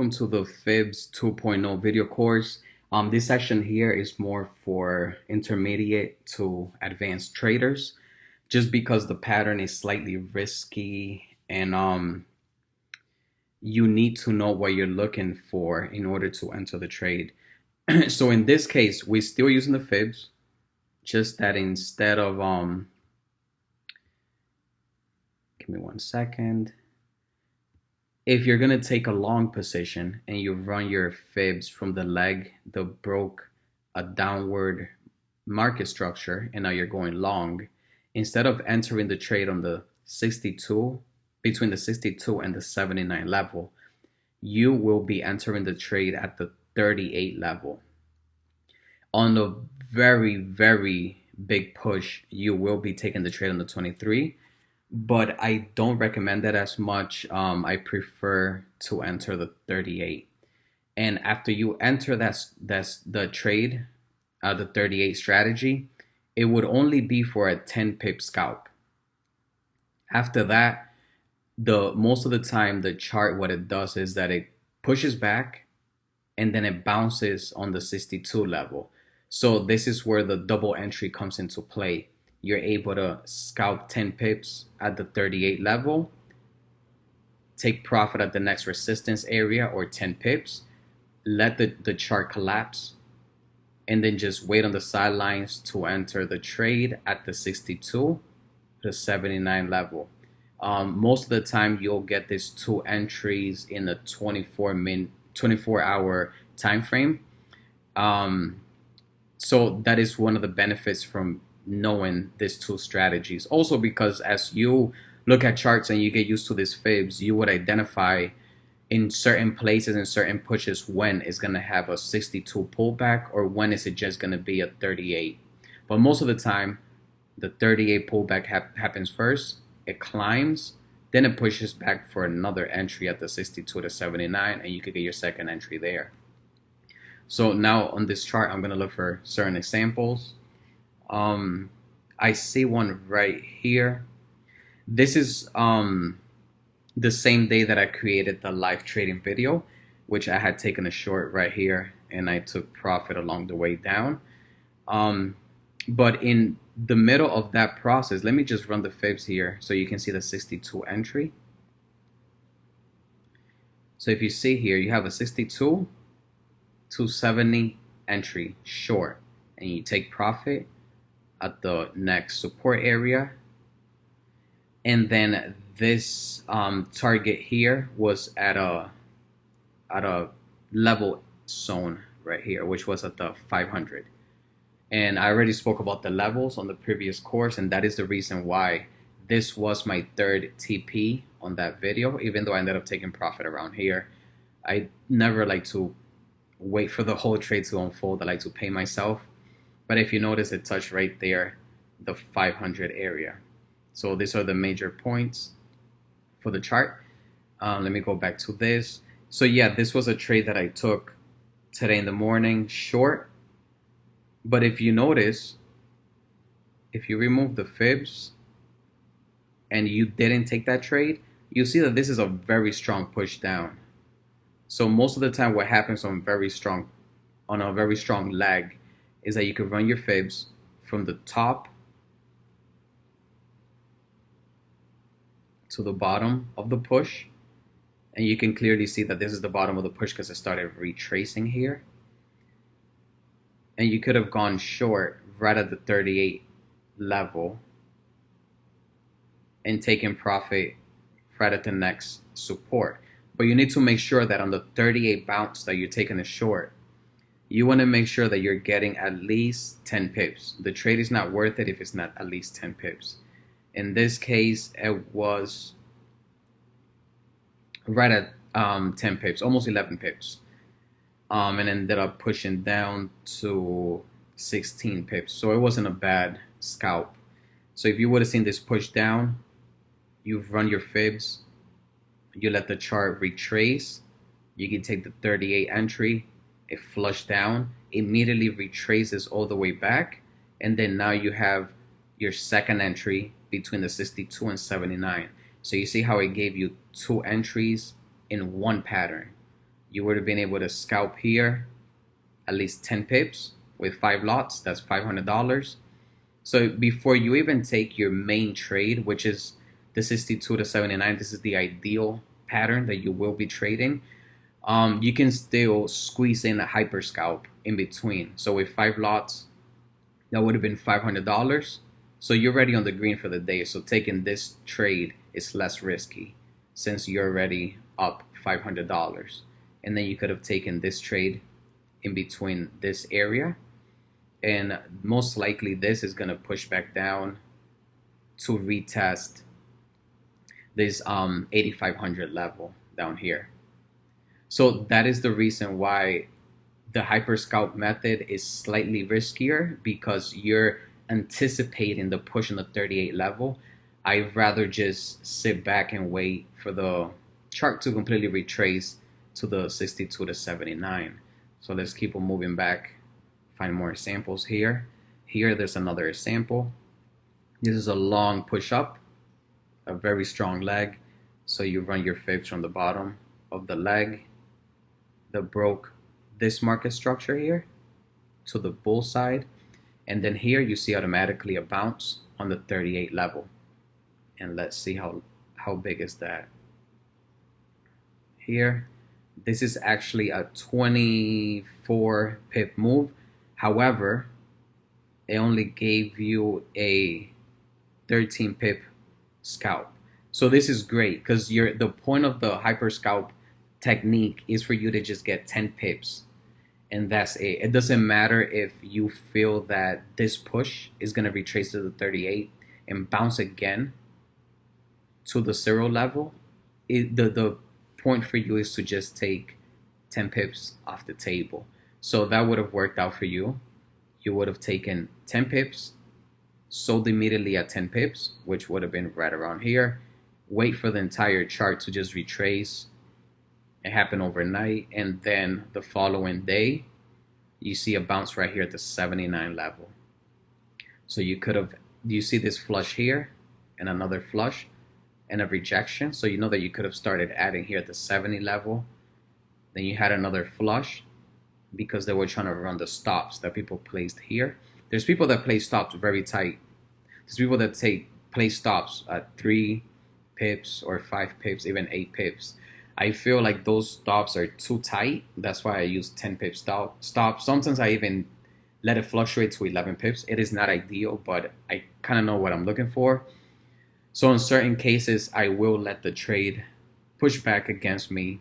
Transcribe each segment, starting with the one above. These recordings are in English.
welcome to the Fibs 2.0 video course. This session here is more for intermediate to advanced traders, just because the pattern is slightly risky and you need to know what you're looking for in order to enter the trade. So in this case, we're still using the Fibs, just that instead of give me 1 second. If you're gonna take a long position and you run your fibs from the leg that broke a downward market structure and now you're going long, instead of entering the trade on the 62, between the 62 and the 79 level, you will be entering the trade at the 38 level. On the very, very big push, you will be taking the trade on the 23, but I don't recommend that as much. I prefer to enter the 38. And after you enter that's the trade, the 38 strategy, it would only be for a 10 pip scalp. After that, the most of the time the chart, what it does is that it pushes back and then it bounces on the 62 level. So this is where the double entry comes into play. You're able to scalp 10 pips at the 38 level, take profit at the next resistance area or 10 pips, let the chart collapse, and then just wait on the sidelines to enter the trade at the 62 to 79 level. Most of the time you'll get these two entries in the 24-hour time frame. So that is one of the benefits from knowing these two strategies. Also, because as you look at charts and you get used to these fibs, you would identify in certain places and certain pushes when it's going to have a 62 pullback or when is it just going to be a 38. But most of the time, the 38 pullback happens first, it climbs, then it pushes back for another entry at the 62 to 79, and you could get your second entry there. So now on this chart, I'm going to look for certain examples. I see one right here. This is the same day that I created the live trading video, which I had taken a short right here and I took profit along the way down. But in the middle of that process, let me just run the fibs here so you can see the 62 entry. So if you see here, you have a 62 to 70 entry short and you take profit at the next support area, and then this target here was at a level zone right here, which was at the 500. And I already spoke about the levels on the previous course, and that is the reason why this was my third TP on that video, even though I ended up taking profit around here. I never like to wait for the whole trade to unfold. I like to pay myself. But if you notice, it touched right there, the 500 area. So these are the major points for the chart. Let me go back to this. So yeah, this was a trade that I took today in the morning, short. But if you notice, if you remove the fibs and you didn't take that trade, you see that this is a very strong push down. So most of the time what happens on a very strong leg is that you can run your fibs from the top to the bottom of the push, and you can clearly see that this is the bottom of the push because it started retracing here, and you could have gone short right at the 38 level and taken profit right at the next support. But you need to make sure that on the 38 bounce that you're taking a short, you want to make sure that you're getting at least 10 pips. The trade is not worth it if it's not at least 10 pips. In this case, it was right at 10 pips, almost 11 pips. And ended up pushing down to 16 pips. So it wasn't a bad scalp. So if you would have seen this push down, you've run your fibs, you let the chart retrace, you can take the 38 entry, it flushed down, immediately retraces all the way back, and then now you have your second entry between the 62 and 79. So you see how it gave you two entries in one pattern. you would have been able to scalp here at least 10 pips with 5 lots. That's $500. So before you even take your main trade, which is the 62 to 79, this is the ideal pattern that you will be trading. You can still squeeze in a hyper scalp in between. So with 5 lots, that would have been $500. So you're already on the green for the day. So taking this trade is less risky since you're already up $500. And then you could have taken this trade in between this area. And most likely this is going to push back down to retest this 8,500 level down here. So that is the reason why the hyper scalp method is slightly riskier, because you're anticipating the push on the 38 level. I'd rather just sit back and wait for the chart to completely retrace to the 62 to 79. So let's keep on moving back, find more examples here. Here there's another example. This is a long push up, a very strong leg. So you run your fibs from the bottom of the leg that broke this market structure here to the bull side, and then here you see automatically a bounce on the 38 level. And let's see how big is that. Here, this is actually a 24 pip move. However, it only gave you a 13 pip scalp. So this is great because the point of the hyper scalp technique is for you to just get 10 pips, and that's it. It doesn't matter if you feel that this push is going to retrace to the 38 and bounce again to the 0 level. The point for you is to just take 10 pips off the table. So that would have worked out for you. You would have taken 10 pips, sold immediately at 10 pips, which would have been right around here. Wait for the entire chart to just retrace. It happened overnight, and then the following day you see a bounce right here at the 79 level. So you see this flush here and another flush and a rejection. So you know that you could have started adding here at the 70 level. Then you had another flush because they were trying to run the stops that people placed here. There's people that play stops very tight. There's people that play stops at 3 pips or 5 pips, even 8 pips. I feel like those stops are too tight. That's why I use 10 pip stops. Sometimes I even let it fluctuate to 11 pips. It is not ideal, but I kind of know what I'm looking for. So in certain cases, I will let the trade push back against me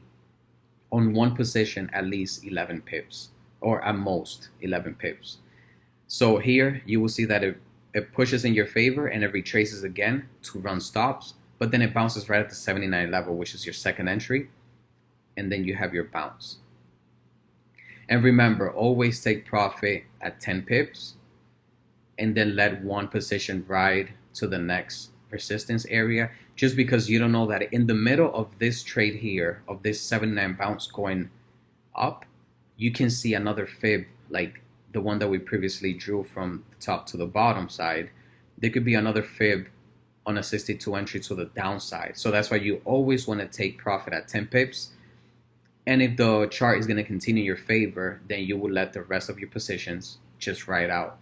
on one position at least 11 pips, or at most 11 pips. So here you will see that it pushes in your favor and it retraces again to run stops, but then it bounces right at the 79 level, which is your second entry, and then you have your bounce. And remember, always take profit at 10 pips and then let one position ride to the next resistance area, just because you don't know that in the middle of this trade here, of this 79 bounce going up, you can see another fib like the one that we previously drew from the top to the bottom side. There could be another fib on a 62 entry to the downside. So that's why you always want to take profit at 10 pips. And if the chart is going to continue in your favor, then you will let the rest of your positions just ride out.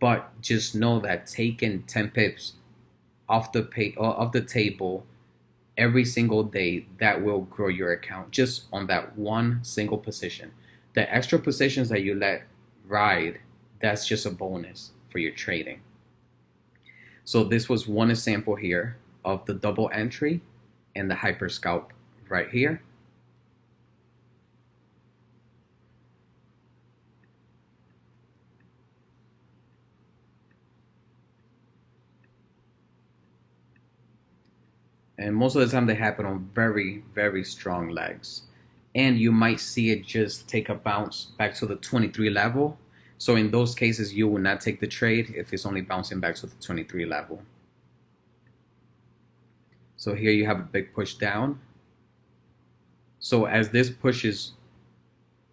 But just know that taking 10 pips off the table every single day, that will grow your account just on that one single position. The extra positions that you let ride, that's just a bonus for your trading. So this was one example here of the double entry and the hyper scalp right here. And most of the time they happen on very, very strong legs. And you might see it just take a bounce back to the 23 level. So in those cases, you will not take the trade if it's only bouncing back to the 23 level. So here you have a big push down. So as this push is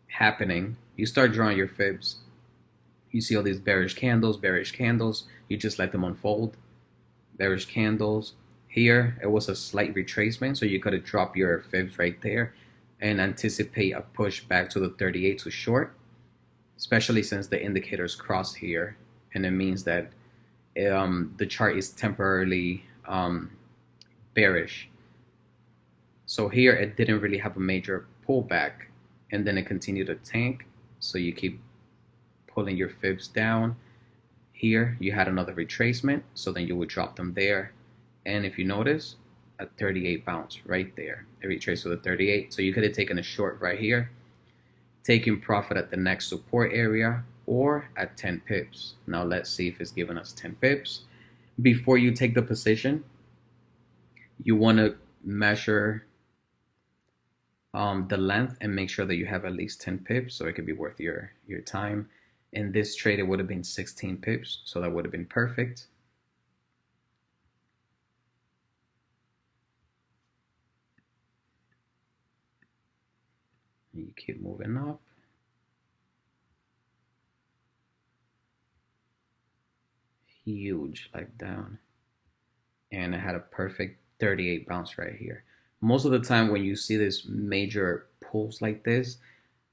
happening, you start drawing your fibs. You see all these bearish candles, you just let them unfold. Bearish candles. Here, it was a slight retracement, so you could have dropped your fibs right there. and anticipate a push back to the 38 to short, especially since the indicators cross here, and it means that the chart is temporarily bearish. So here it didn't really have a major pullback, and then it continued to tank. So you keep pulling your fibs down. Here you had another retracement, so then you would drop them there. And if you notice, a 38 bounce right there. It retraced with a 38. So you could have taken a short right here, taking profit at the next support area or at 10 pips. Now let's see if it's giving us 10 pips. Before you take the position, you want to measure the length and make sure that you have at least 10 pips so it could be worth your time. In this trade, it would have been 16 pips, so that would have been perfect. You keep moving up. Huge like down. And it had a perfect 38 bounce right here. Most of the time when you see this major pulls like this,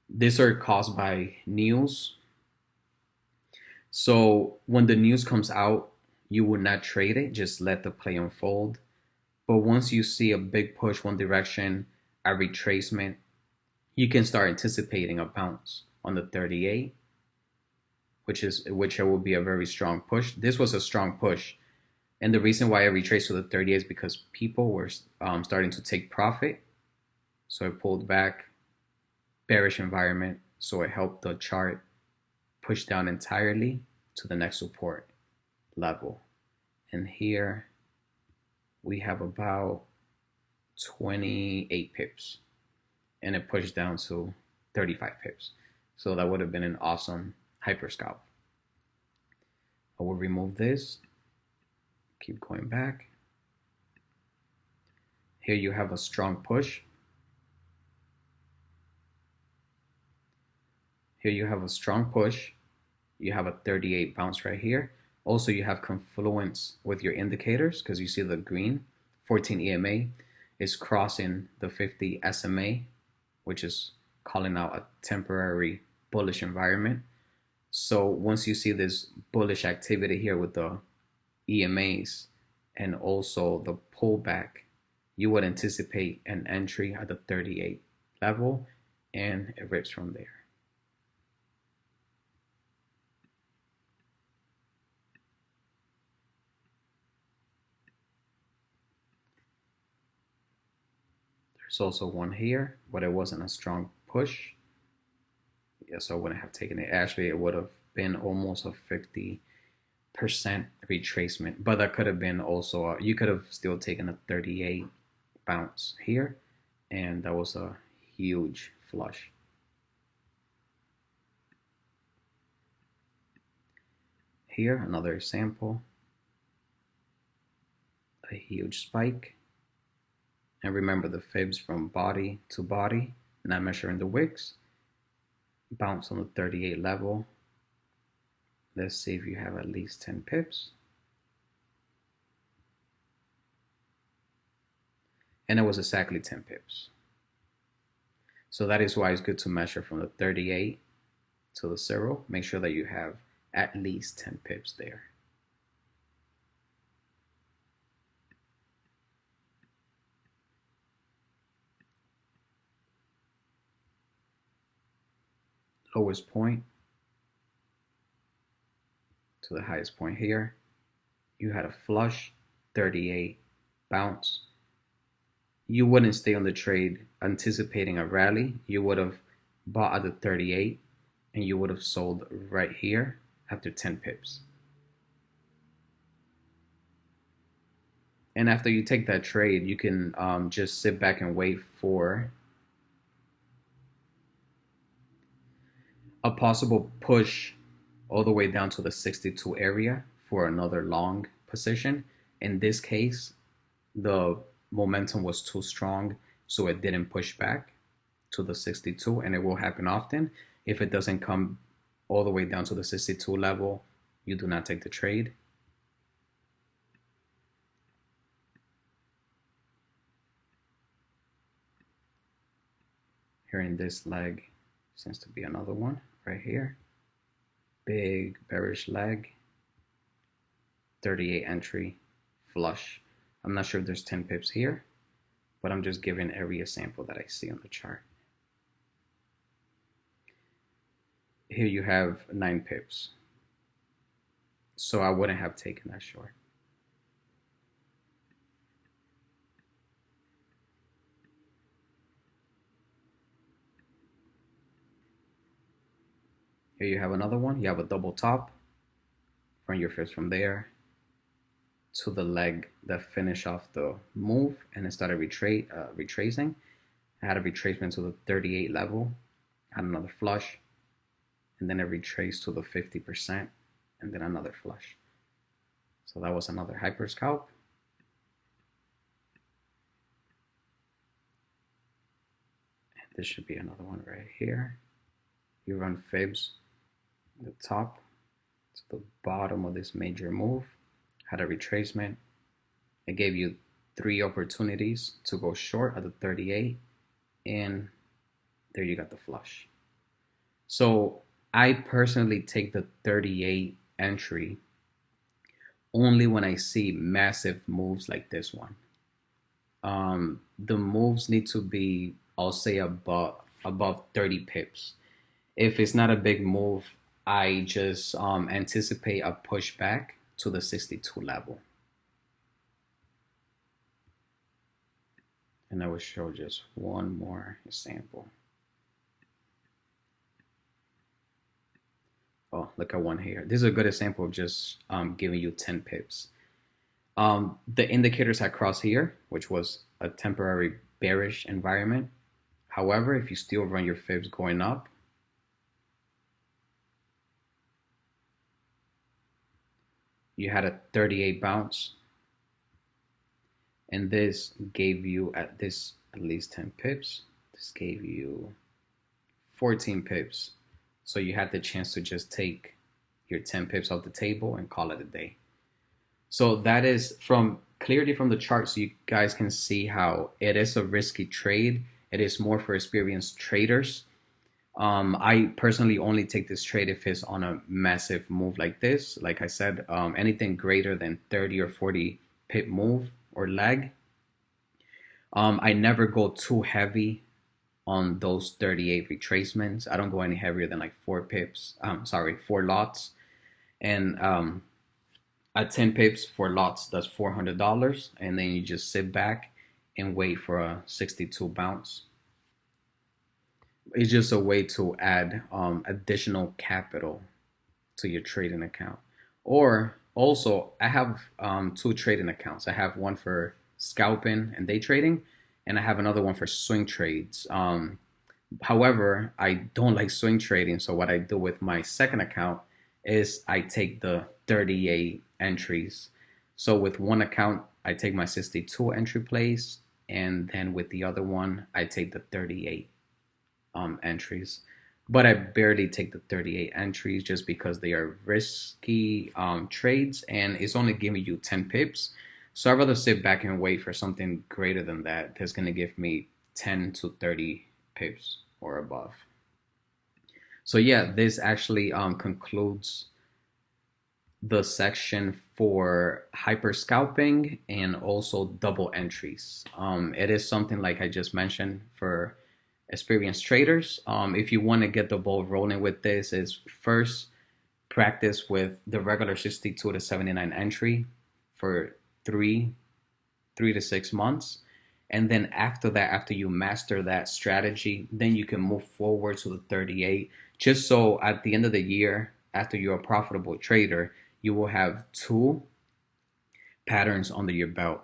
these are caused by news. So when the news comes out, you would not trade it, just let the play unfold. But once you see a big push one direction, a retracement, you can start anticipating a bounce on the 38, which it will be a very strong push. This was a strong push. And the reason why I retraced to the 38 is because people were starting to take profit. So it pulled back, bearish environment. So it helped the chart push down entirely to the next support level. And here we have about 28 pips. And it pushed down to 35 pips. So that would have been an awesome hyper scalp. I will remove this. Keep going back. Here you have a strong push. Here you have a strong push. You have a 38 bounce right here. Also, you have confluence with your indicators because you see the green 14 EMA is crossing the 50 SMA, which is calling out a temporary bullish environment. So once you see this bullish activity here with the EMAs and also the pullback, you would anticipate an entry at the 38 level, and it rips from there. There's also one here, but it wasn't a strong push. Yeah, so I wouldn't have taken it. Actually, it would have been almost a 50% retracement, but that could have been also, you could have still taken a 38 bounce here, and that was a huge flush. Here, another example, a huge spike. And remember the fibs from body to body, not measuring the wicks. Bounce on the 38 level. Let's see if you have at least 10 pips. And it was exactly 10 pips. So that is why it's good to measure from the 38 to the 0. Make sure that you have at least 10 pips there. Lowest point to the highest point here. You had a flush, 38 bounce. You wouldn't stay on the trade anticipating a rally. You would have bought at the 38 and you would have sold right here after 10 pips. And after you take that trade, you can just sit back and wait for a possible push all the way down to the 62 area for another long position. In this case, the momentum was too strong, so it didn't push back to the 62, and it will happen often. If it doesn't come all the way down to the 62 level, you do not take the trade. Here in this leg seems to be another one right here. Big bearish leg, 38 entry, flush. I'm not sure if there's 10 pips here, but I'm just giving every example that I see on the chart. Here you have 9 pips. So I wouldn't have taken that short. Here you have another one. You have a double top. Run your fibs from there to the leg that finished off the move and it started retracing. I had a retracement to the 38 level, had another flush, and then it retraced to the 50%, and then another flush. So that was another hyper scalp. And this should be another one right here. You run fibs the top to the bottom of this major move, had a retracement. It gave you 3 opportunities to go short at the 38, and there you got the flush. So I personally take the 38 entry only when I see massive moves like this one. The moves need to be, I'll say, above 30 pips. If it's not a big move, I just anticipate a pushback to the 62 level. And I will show just one more example. Oh, look at one here. This is a good example of just giving you 10 pips. The indicators had crossed here, which was a temporary bearish environment. However, if you still run your fibs going up, you had a 38 bounce, and this gave you at least 10 pips. This gave you 14 pips. So you had the chance to just take your 10 pips off the table and call it a day. So that is clearly from the chart, so you guys can see how it is a risky trade. It is more for experienced traders. I personally only take this trade if it's on a massive move like this. Like I said, anything greater than 30 or 40 pip move or leg. I never go too heavy on those 38 retracements. I don't go any heavier than like 4 pips. 4 lots. And at 10 pips, 4 lots, that's $400. And then you just sit back and wait for a 62 bounce. It's just a way to add additional capital to your trading account. Or also, I have 2 trading accounts. I have one for scalping and day trading, and I have another one for swing trades. However, I don't like swing trading, so what I do with my second account is I take the 38 entries. So with one account, I take my 62 entry plays, and then with the other one, I take the 38 entries. But I barely take the 38 entries just because they are risky trades, and it's only giving you 10 pips. So I'd rather sit back and wait for something greater than that that's going to give me 10 to 30 pips or above. So yeah, this actually concludes the section for hyper scalping and also double entries. It is something like I just mentioned for experienced traders. If you want to get the ball rolling with this, is first practice with the regular 62 to 79 entry for 3 to 6 months. And then after that, after you master that strategy, then you can move forward to the 38. Just so at the end of the year, after you're a profitable trader, you will have 2 patterns under your belt.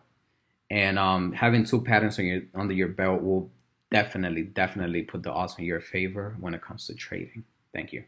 And having 2 patterns under your belt will definitely put the odds in your favor when it comes to trading. Thank you.